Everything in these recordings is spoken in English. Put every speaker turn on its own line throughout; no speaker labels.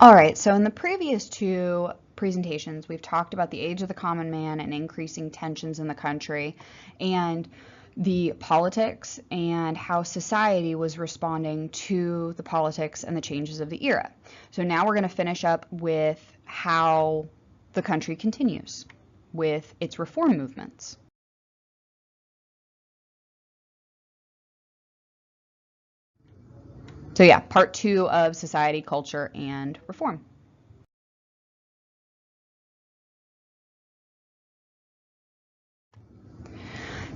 All right, so in the previous two presentations, we've talked about the age of the common man and increasing tensions in the country and the politics and how society was responding to the politics and the changes of the era. So now we're going to finish up with how the country continues with its reform movements. So yeah, part two of society, culture, and reform.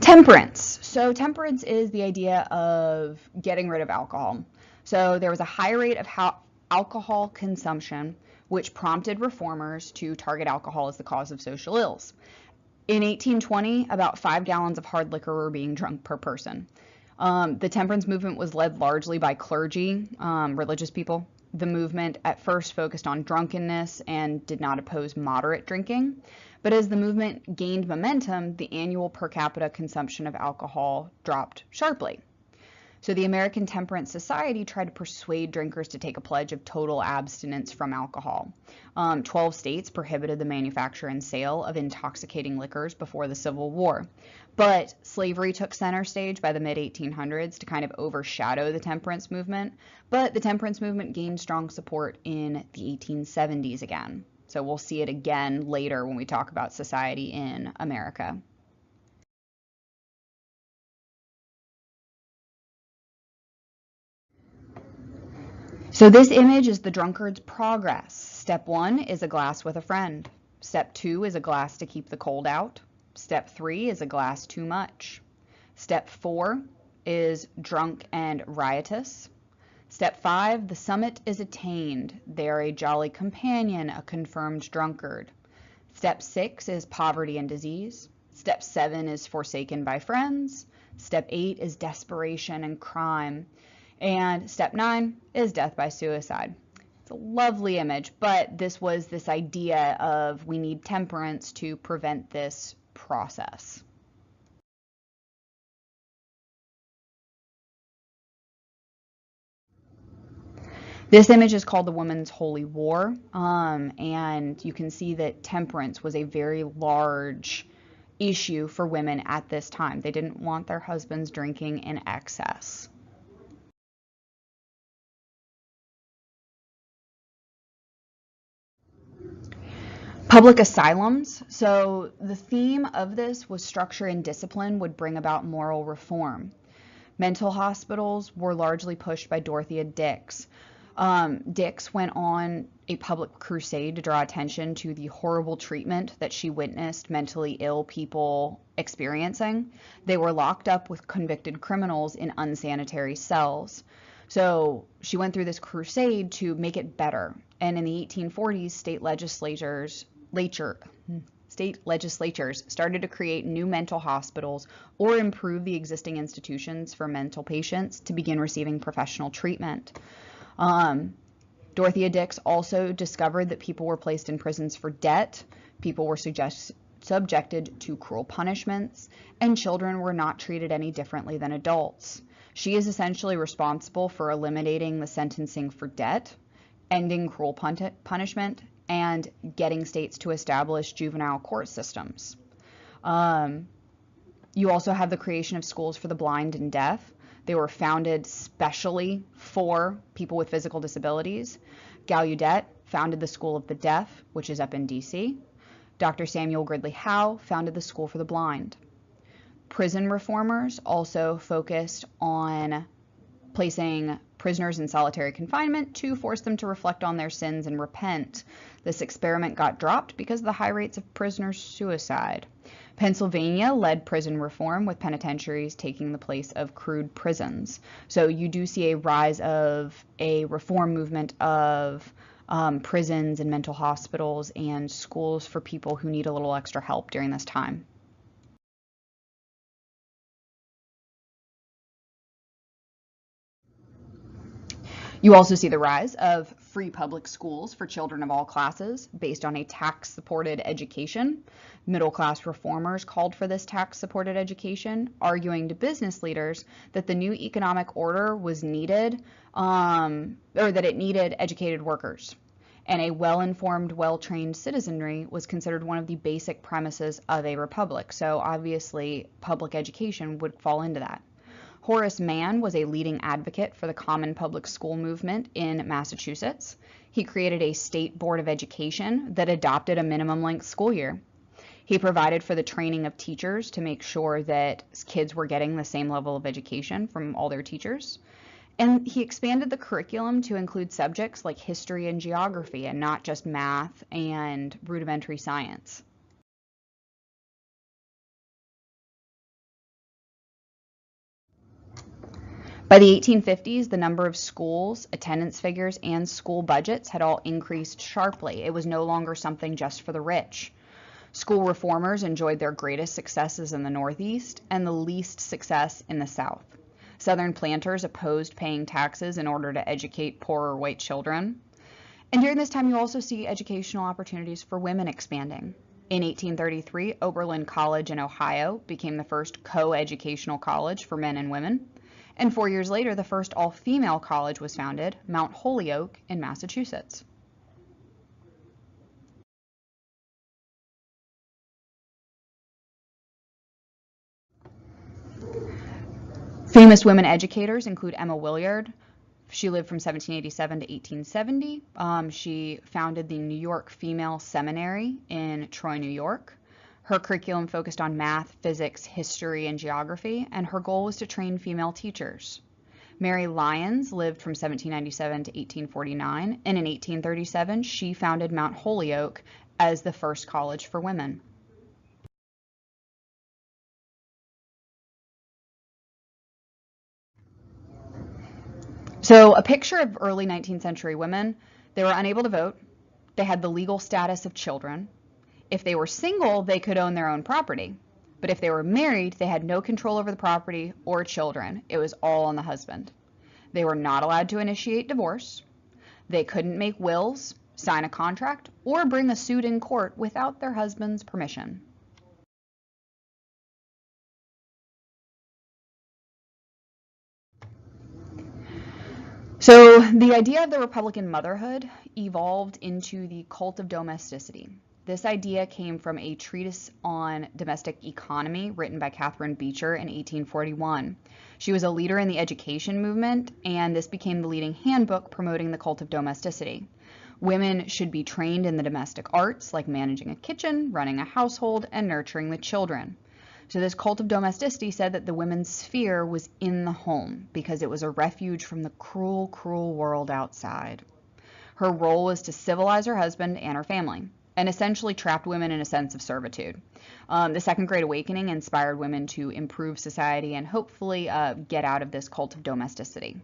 Temperance. So temperance is the idea of getting rid of alcohol. So there was a high rate of alcohol consumption, which prompted reformers to target alcohol as the cause of social ills. In 1820, about 5 gallons of hard liquor were being drunk per person. The temperance movement was led largely by clergy, religious people. The movement at first focused on drunkenness and did not oppose moderate drinking. But as the movement gained momentum, the annual per capita consumption of alcohol dropped sharply. So the American Temperance Society tried to persuade drinkers to take a pledge of total abstinence from alcohol. 12 states prohibited the manufacture and sale of intoxicating liquors before the Civil War. But slavery took center stage by the mid-1800s to kind of overshadow the temperance movement. But the temperance movement gained strong support in the 1870s again. So we'll see it again later when we talk about society in America. So this image is the drunkard's progress. Step 1 is a glass with a friend. Step 2 is a glass to keep the cold out. Step 3 is a glass too much. Step 4 is drunk and riotous. Step 5, the summit is attained. They are a jolly companion, a confirmed drunkard. Step 6 is poverty and disease. Step 7 is forsaken by friends. Step 8 is desperation and crime. And step 9 is death by suicide. It's a lovely image, but this was this idea of we need temperance to prevent this process. This image is called the Woman's Holy War, and you can see that temperance was a very large issue for women at this time. They didn't want their husbands drinking in excess. Public asylums. So the theme of this was structure and discipline would bring about moral reform. Mental hospitals were largely pushed by Dorothea Dix. Dix went on a public crusade to draw attention to the horrible treatment that she witnessed mentally ill people experiencing. They were locked up with convicted criminals in unsanitary cells. So she went through this crusade to make it better. And in the 1840s, state legislatures started to create new mental hospitals or improve the existing institutions for mental patients to begin receiving professional treatment. Dorothea Dix also discovered that people were placed in prisons for debt, people were subjected to cruel punishments, and children were not treated any differently than adults. She is essentially responsible for eliminating the sentencing for debt, ending cruel punishment, and getting states to establish juvenile court systems. You also have the creation of schools for the blind and deaf. They were founded specially for people with physical disabilities. Gallaudet founded the School of the Deaf, which is up in DC. Dr. Samuel Gridley Howe founded the School for the Blind. Prison reformers also focused on placing prisoners in solitary confinement to force them to reflect on their sins and repent. This experiment got dropped because of the high rates of prisoner suicide. Pennsylvania led prison reform with penitentiaries taking the place of crude prisons. So you do see a rise of a reform movement of prisons and mental hospitals and schools for people who need a little extra help during this time. You also see the rise of free public schools for children of all classes based on a tax-supported education. Middle-class reformers called for this tax-supported education, arguing to business leaders that the new economic order was needed, or that it needed educated workers. And a well-informed, well-trained citizenry was considered one of the basic premises of a republic. So obviously, public education would fall into that. Horace Mann was a leading advocate for the common public school movement in Massachusetts. He created a state board of education that adopted a minimum length school year. He provided for the training of teachers to make sure that kids were getting the same level of education from all their teachers. And he expanded the curriculum to include subjects like history and geography and not just math and rudimentary science. By the 1850s, the number of schools, attendance figures, and school budgets had all increased sharply. It was no longer something just for the rich. School reformers enjoyed their greatest successes in the Northeast and the least success in the South. Southern planters opposed paying taxes in order to educate poorer white children. And during this time, you also see educational opportunities for women expanding. In 1833, Oberlin College in Ohio became the first co-educational college for men and women. And 4 years later, the first all-female college was founded, Mount Holyoke in Massachusetts. Famous women educators include Emma Willard. She lived from 1787 to 1870. She founded the New York Female Seminary in Troy, New York. Her curriculum focused on math, physics, history, and geography, and her goal was to train female teachers. Mary Lyons lived from 1797 to 1849, and in 1837 she founded Mount Holyoke as the first college for women. So a picture of early 19th century women: they were unable to vote, they had the legal status of children. If they were single, they could own their own property. But if they were married, they had no control over the property or children. It was all on the husband. They were not allowed to initiate divorce. They couldn't make wills, sign a contract, or bring a suit in court without their husband's permission. So the idea of the Republican motherhood evolved into the cult of domesticity. This idea came from a treatise on domestic economy written by Catherine Beecher in 1841. She was a leader in the education movement, and this became the leading handbook promoting the cult of domesticity. Women should be trained in the domestic arts, like managing a kitchen, running a household, and nurturing the children. So this cult of domesticity said that the women's sphere was in the home because it was a refuge from the cruel, cruel world outside. Her role was to civilize her husband and her family, and essentially trapped women in a sense of servitude. The Second Great Awakening inspired women to improve society and hopefully get out of this cult of domesticity.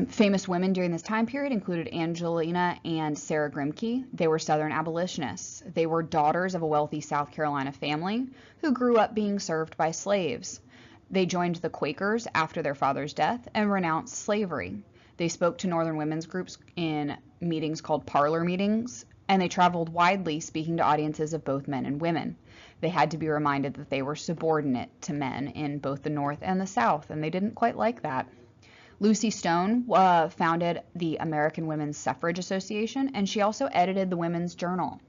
Famous women during this time period included Angelina and Sarah Grimke. They were Southern abolitionists. They were daughters of a wealthy South Carolina family who grew up being served by slaves. They joined the Quakers after their father's death and renounced slavery. They spoke to Northern women's groups in meetings called parlor meetings, and they traveled widely speaking to audiences of both men and women. They had to be reminded that they were subordinate to men in both the North and the South, and they didn't quite like that. Lucy Stone founded the American Women's Suffrage Association, and she also edited the Women's Journal.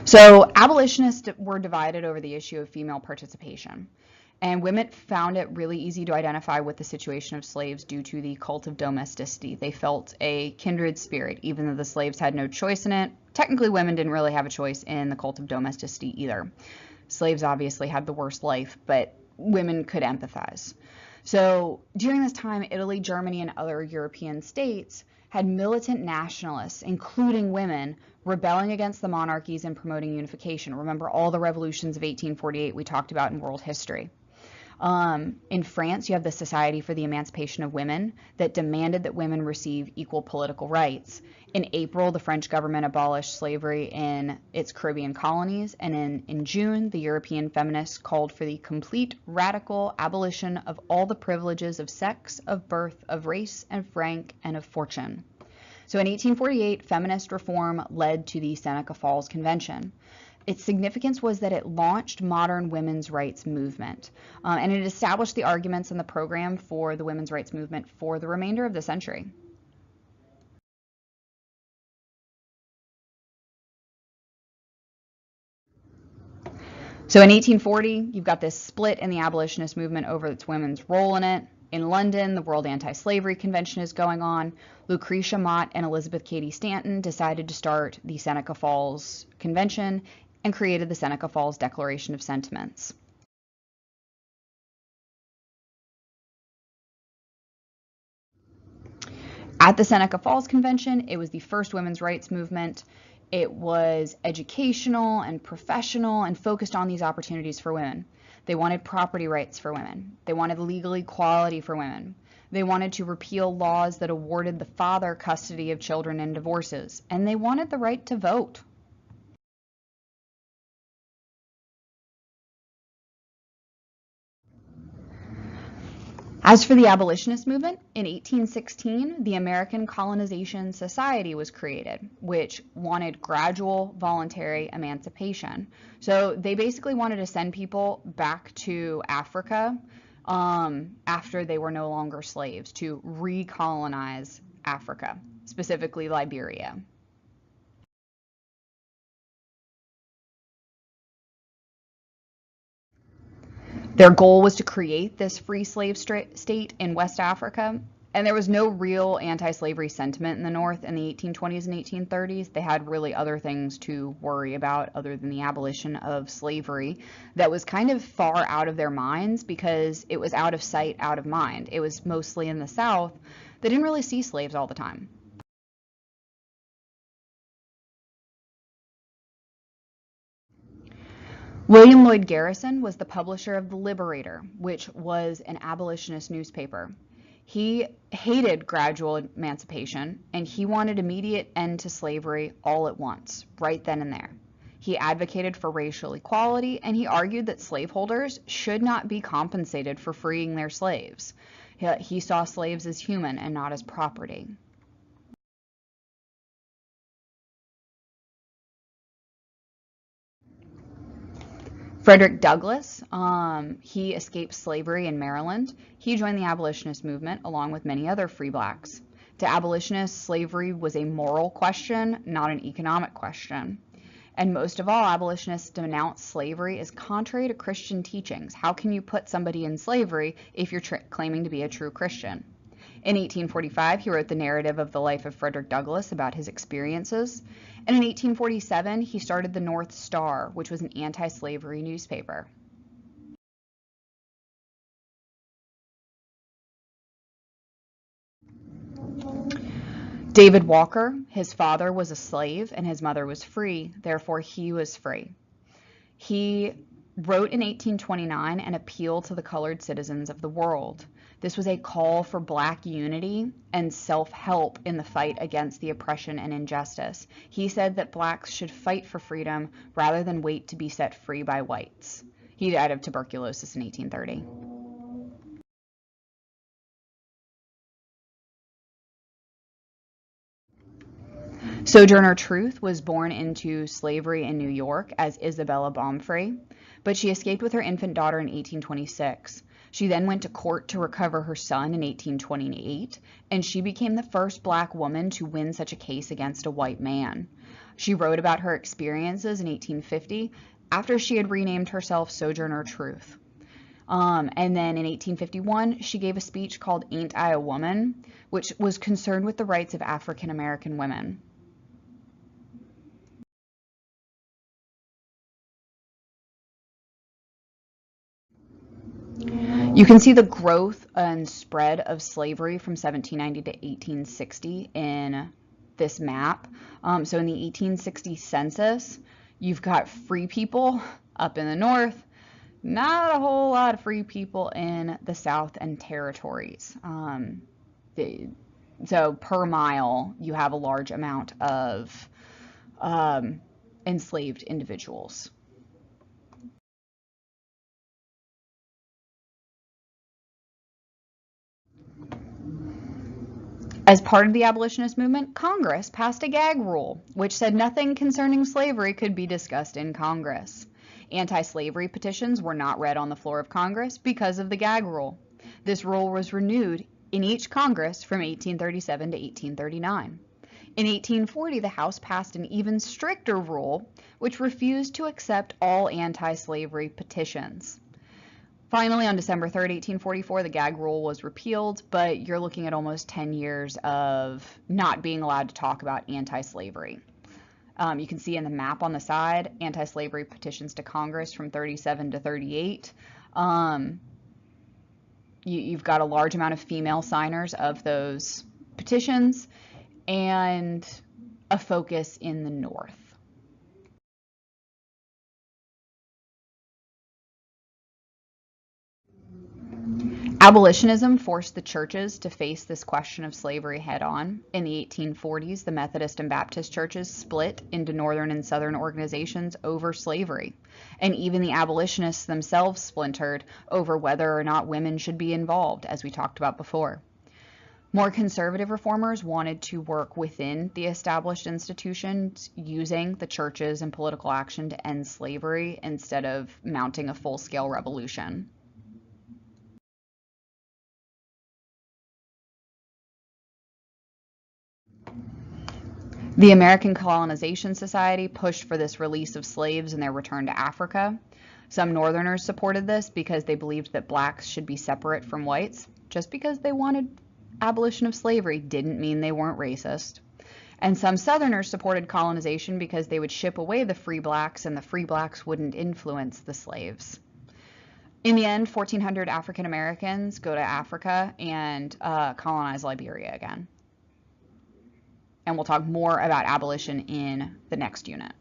So abolitionists were divided over the issue of female participation, and women found it really easy to identify with the situation of slaves due to the cult of domesticity. They felt a kindred spirit, even though the slaves had no choice in it. Technically, women didn't really have a choice in the cult of domesticity either. Slaves obviously had the worst life, but women could empathize. So during this time, Italy, Germany, and other European states had militant nationalists, including women, rebelling against the monarchies and promoting unification. Remember all the revolutions of 1848 we talked about in world history. In France, you have the Society for the Emancipation of Women that demanded that women receive equal political rights. In April, the French government abolished slavery in its Caribbean colonies, and in June, the European feminists called for the complete, radical abolition of all the privileges of sex, of birth, of race and rank, and of fortune. So in 1848, feminist reform led to the Seneca Falls Convention. Its significance was that it launched modern women's rights movement, and it established the arguments and the program for the women's rights movement for the remainder of the century. So in 1840, you've got this split in the abolitionist movement over its women's role in it. In London, the World Anti-Slavery Convention is going on. Lucretia Mott and Elizabeth Cady Stanton decided to start the Seneca Falls Convention and created the Seneca Falls Declaration of Sentiments. At the Seneca Falls Convention, it was the first women's rights movement. It was educational and professional and focused on these opportunities for women. They wanted property rights for women. They wanted legal equality for women. They wanted to repeal laws that awarded the father custody of children in divorces. And they wanted the right to vote. As for the abolitionist movement, in 1816, the American Colonization Society was created, which wanted gradual voluntary emancipation. So they basically wanted to send people back to Africa after they were no longer slaves, to recolonize Africa, specifically Liberia. Their goal was to create this free slave state in West Africa, and there was no real anti-slavery sentiment in the North in the 1820s and 1830s. They had really other things to worry about other than the abolition of slavery that was kind of far out of their minds because it was out of sight, out of mind. It was mostly in the South. They didn't really see slaves all the time. William Lloyd Garrison was the publisher of The Liberator, which was an abolitionist newspaper. He hated gradual emancipation, and he wanted immediate end to slavery all at once, right then and there. He advocated for racial equality, and he argued that slaveholders should not be compensated for freeing their slaves. He saw slaves as human and not as property. Frederick Douglass, he escaped slavery in Maryland. He joined the abolitionist movement along with many other free blacks. To abolitionists, slavery was a moral question, not an economic question. And most of all, abolitionists denounced slavery as contrary to Christian teachings. How can you put somebody in slavery if you're claiming to be a true Christian? In 1845, he wrote the narrative of the life of Frederick Douglass about his experiences. And in 1847, he started the North Star, which was an anti-slavery newspaper. David Walker, his father was a slave and his mother was free, therefore he was free. He wrote in 1829 an appeal to the colored citizens of the world. This was a call for black unity and self-help in the fight against the oppression and injustice. He said that blacks should fight for freedom rather than wait to be set free by whites. He died of tuberculosis in 1830. Sojourner Truth was born into slavery in New York as Isabella Baumfree, but she escaped with her infant daughter in 1826. She then went to court to recover her son in 1828, and she became the first black woman to win such a case against a white man. She wrote about her experiences in 1850 after she had renamed herself Sojourner Truth. And then in 1851, she gave a speech called Ain't I a Woman, which was concerned with the rights of African American women. You can see the growth and spread of slavery from 1790 to 1860 in this map. So in the 1860 census, you've got free people up in the north, not a whole lot of free people in the South and territories. So per mile, you have a large amount of enslaved individuals. As part of the abolitionist movement, Congress passed a gag rule, which said nothing concerning slavery could be discussed in Congress. Anti-slavery petitions were not read on the floor of Congress because of the gag rule. This rule was renewed in each Congress from 1837 to 1839. In 1840, the House passed an even stricter rule, which refused to accept all anti-slavery petitions. Finally, on December 3rd, 1844, the gag rule was repealed, but you're looking at almost 10 years of not being allowed to talk about anti-slavery. You can see in the map on the side, anti-slavery petitions to Congress from 37 to 38. You've got a large amount of female signers of those petitions and a focus in the North. Abolitionism forced the churches to face this question of slavery head-on. In the 1840s, the Methodist and Baptist churches split into northern and southern organizations over slavery, and even the abolitionists themselves splintered over whether or not women should be involved, as we talked about before. More conservative reformers wanted to work within the established institutions using the churches and political action to end slavery instead of mounting a full-scale revolution. The American Colonization Society pushed for this release of slaves and their return to Africa. Some Northerners supported this because they believed that blacks should be separate from whites. Just because they wanted abolition of slavery didn't mean they weren't racist. And some Southerners supported colonization because they would ship away the free blacks and the free blacks wouldn't influence the slaves. In the end, 1,400 African Americans go to Africa and colonize Liberia again. And we'll talk more about abolition in the next unit.